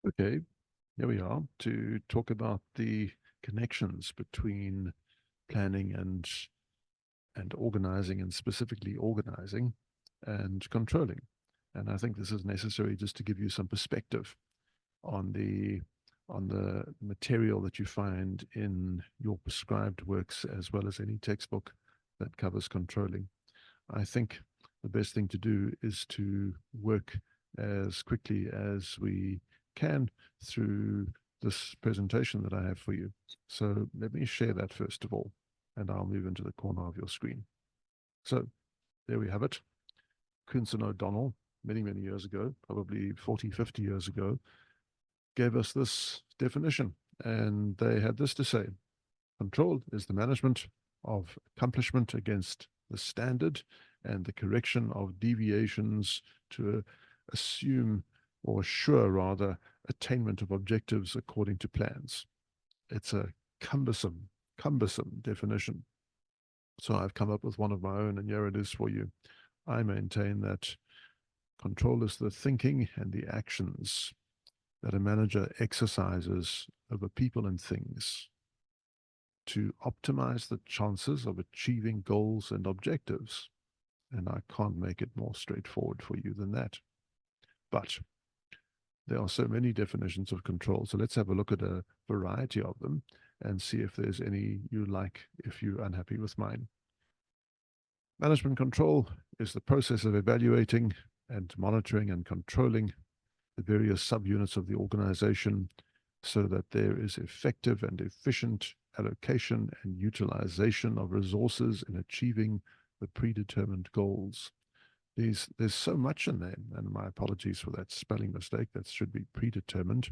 Okay, here we are to talk about the connections between planning and organizing, and specifically organizing and controlling. And I think this is necessary just to give you some perspective on the material that you find in your prescribed works, as well as any textbook that covers controlling. I think the best thing to do is to work as quickly as we can through this presentation that I have for you. So let me share that first of all, and I'll move into the corner of your screen. So there we have it. Kuntz and O'Donnell, many, many years ago, probably 40, 50 years ago, gave us this definition. And they had this to say: control is the management of accomplishment against the standard and the correction of deviations to assume, or assure rather, attainment of objectives according to plans. It's a cumbersome definition. So I've come up with one of my own, and here it is for you. I maintain that control is the thinking and the actions that a manager exercises over people and things to optimize the chances of achieving goals and objectives. And I can't make it more straightforward for you than that. But there are so many definitions of control. So let's have a look at a variety of them and see if there's any you like, if you're unhappy with mine. Management control is the process of evaluating and monitoring and controlling the various subunits of the organization so that there is effective and efficient allocation and utilization of resources in achieving the predetermined goals. There's so much in there, and my apologies for that spelling mistake. That should be predetermined.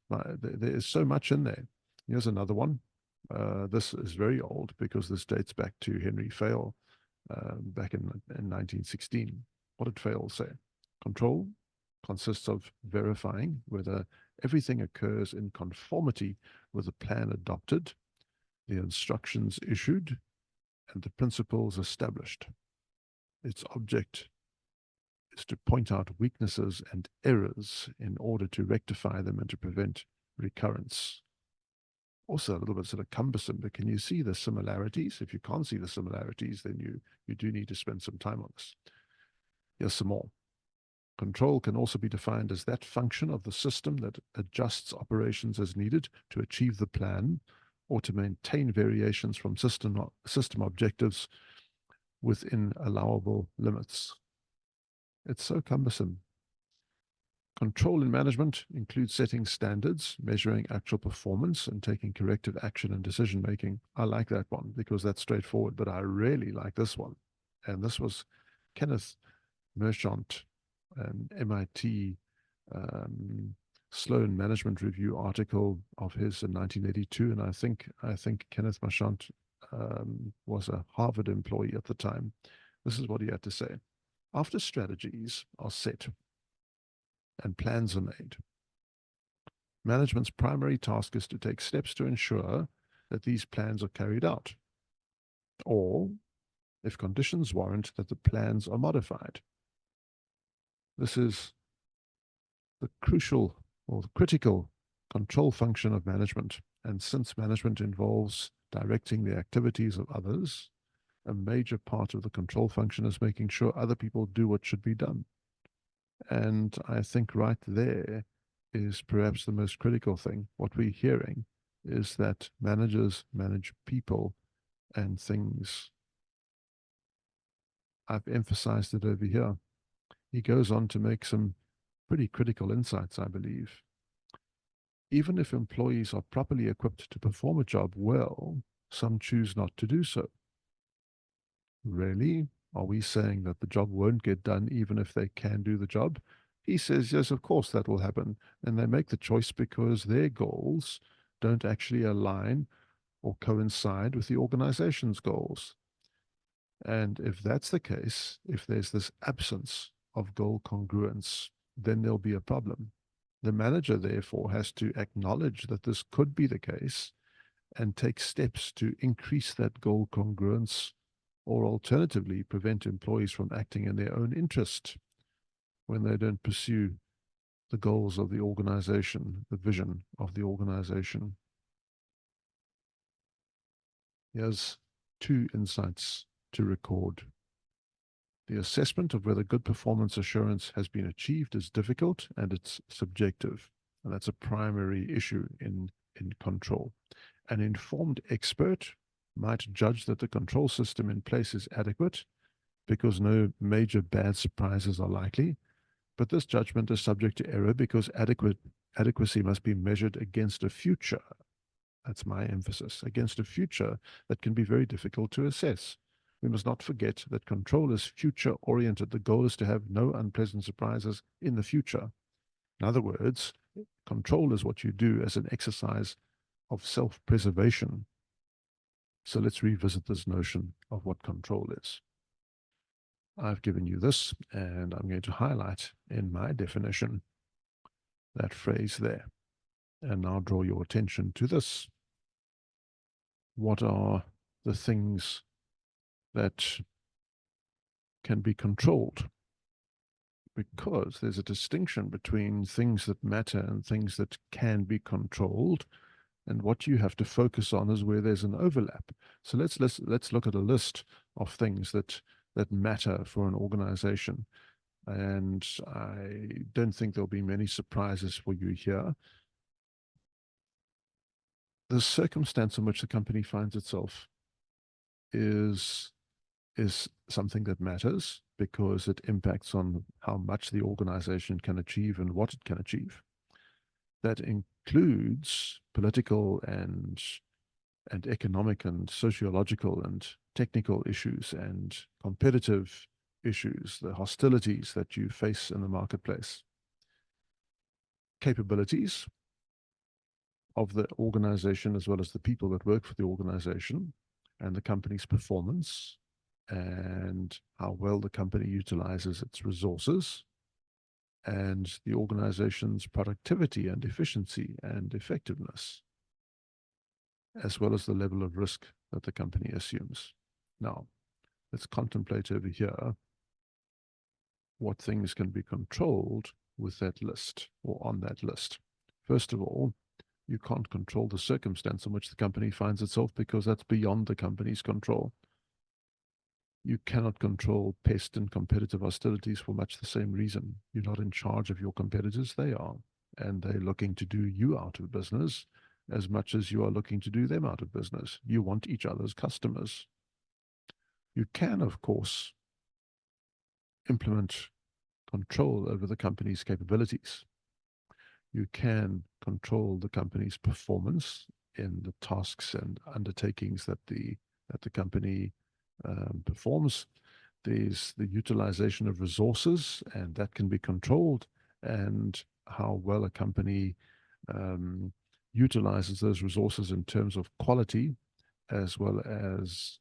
There is so much in there. Here's another one. This is very old because this dates back to Henry Fayol, back in 1916. What did Fayol say? Control consists of verifying whether everything occurs in conformity with the plan adopted, the instructions issued, and the principles established. Its object is to point out weaknesses and errors in order to rectify them and to prevent recurrence. Also a little bit sort of cumbersome, but can you see the similarities? If you can't see the similarities, then you do need to spend some time on this. Here's some more. Control can also be defined as that function of the system that adjusts operations as needed to achieve the plan or to maintain variations from system objectives within allowable limits. It's so cumbersome. Control in management includes setting standards, measuring actual performance, and taking corrective action and decision making. I like that one because that's straightforward, but I really like this one. And this was Kenneth Merchant, an MIT Sloan Management Review article of his in 1982, and I think Kenneth Merchant was a Harvard employee at the time. This is what he had to say: after strategies are set and plans are made, management's primary task is to take steps to ensure that these plans are carried out, or, if conditions warrant, that the plans are modified. This is the crucial or the critical control function of management. And since management involves directing the activities of others, a major part of the control function is making sure other people do what should be done. And I think right there is perhaps the most critical thing. What we're hearing is that managers manage people and things. I've emphasized it over here. He goes on to make some pretty critical insights, I believe. Even if employees are properly equipped to perform a job well, some choose not to do so. Really? Are we saying that the job won't get done even if they can do the job? He says, yes, of course that will happen. And they make the choice because their goals don't actually align or coincide with the organization's goals. And if that's the case, if there's this absence of goal congruence, then there'll be a problem. The manager, therefore, has to acknowledge that this could be the case and take steps to increase that goal congruence, or alternatively prevent employees from acting in their own interest when they don't pursue the goals of the organization, the vision of the organization. Here's 2 insights to record. The assessment of whether good performance assurance has been achieved is difficult and it's subjective. And that's a primary issue in control. An informed expert might judge that the control system in place is adequate because no major bad surprises are likely. But this judgment is subject to error because adequacy must be measured against a future. That's my emphasis, against a future that can be very difficult to assess. We must not forget that control is future-oriented. The goal is to have no unpleasant surprises in the future. In other words, control is what you do as an exercise of self-preservation. So let's revisit this notion of what control is. I've given you this, and I'm going to highlight in my definition that phrase there. And now draw your attention to this. What are the things that can be controlled? Because there's a distinction between things that matter and things that can be controlled. And what you have to focus on is where there's an overlap. So let's look at a list of things that matter for an organization. And I don't think there'll be many surprises for you here. The circumstance in which the company finds itself is something that matters because it impacts on how much the organization can achieve and what it can achieve. That includes political and economic and sociological and technical issues and competitive issues, the hostilities that you face in the marketplace. Capabilities of the organization as well as the people that work for the organization, and the company's performance and how well the company utilizes its resources, and the organization's productivity and efficiency and effectiveness, as well as the level of risk that the company assumes. Now, let's contemplate over here what things can be controlled with that list or on that list. First of all, you can't control the circumstance in which the company finds itself because that's beyond the company's control. You cannot control pest and competitive hostilities for much the same reason. You're not in charge of your competitors, they are. And they're looking to do you out of business as much as you are looking to do them out of business. You want each other's customers. You can, of course, implement control over the company's capabilities. You can control the company's performance in the tasks and undertakings that the company performs. There's the utilization of resources, and that can be controlled, and how well a company utilizes those resources in terms of quality as well as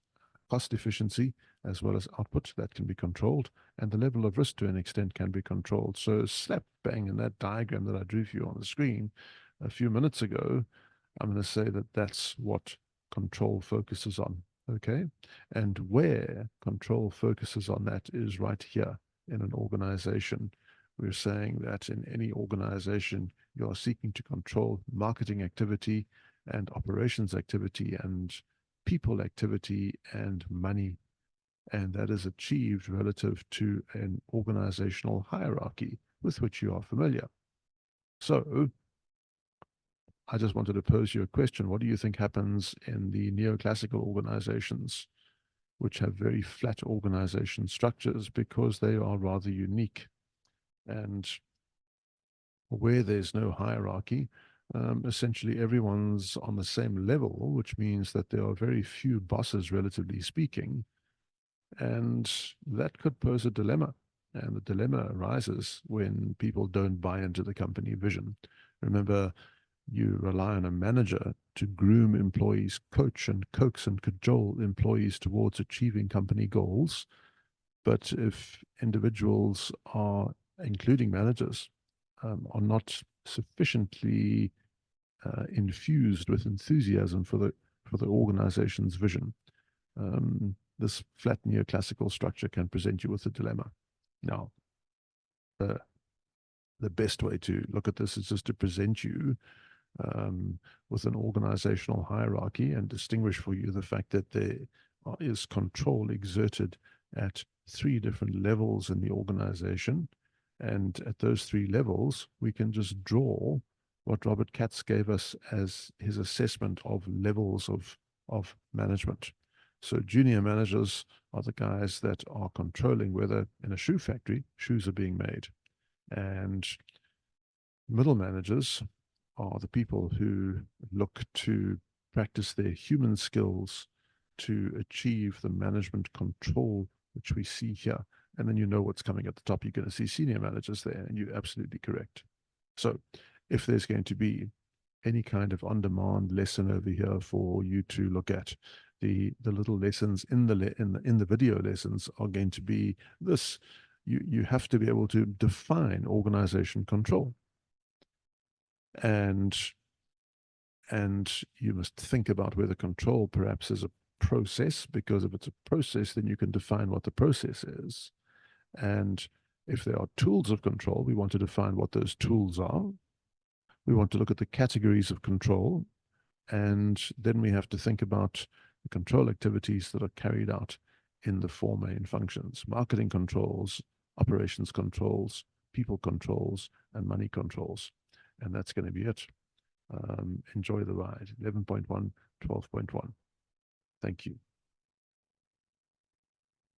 cost efficiency as well as output, that can be controlled, and the level of risk to an extent can be controlled. So slap bang in that diagram that I drew for you on the screen a few minutes ago, I'm going to say that that's what control focuses on. Okay, and where control focuses on that is right here in an organization. We're saying that in any organization, you are seeking to control marketing activity and operations activity and people activity and money. And that is achieved relative to an organizational hierarchy with which you are familiar. So I just wanted to pose you a question. What do you think happens in the neoclassical organizations, which have very flat organization structures because they are rather unique? And where there's no hierarchy, essentially everyone's on the same level, which means that there are very few bosses, relatively speaking, and that could pose a dilemma. And the dilemma arises when people don't buy into the company vision. Remember, you rely on a manager to groom employees, coach and coax and cajole employees towards achieving company goals. But if individuals are, including managers, are not sufficiently infused with enthusiasm for the organization's vision, this flat neoclassical structure can present you with a dilemma. Now, the the best way to look at this is just to present you with an organizational hierarchy and distinguish for you the fact that there is control exerted at 3 different levels in the organization. And at those 3 levels, we can just draw what Robert Katz gave us as his assessment of levels of management. So junior managers are the guys that are controlling whether in a shoe factory, shoes are being made. And middle managers are the people who look to practice their human skills to achieve the management control, which we see here. And then you know what's coming at the top. You're going to see senior managers there, and you're absolutely correct. So if there's going to be any kind of on-demand lesson over here for you to look at, the little lessons in the video lessons are going to be this. You have to be able to define organization control. And you must think about whether control perhaps is a process, because if it's a process, then you can define what the process is. And if there are tools of control, we want to define what those tools are. We want to look at the categories of control, and then we have to think about the control activities that are carried out in the 4 main functions: marketing controls, operations controls, people controls, and money controls. And that's going to be it. Enjoy the ride. 11.1, 12.1. Thank you.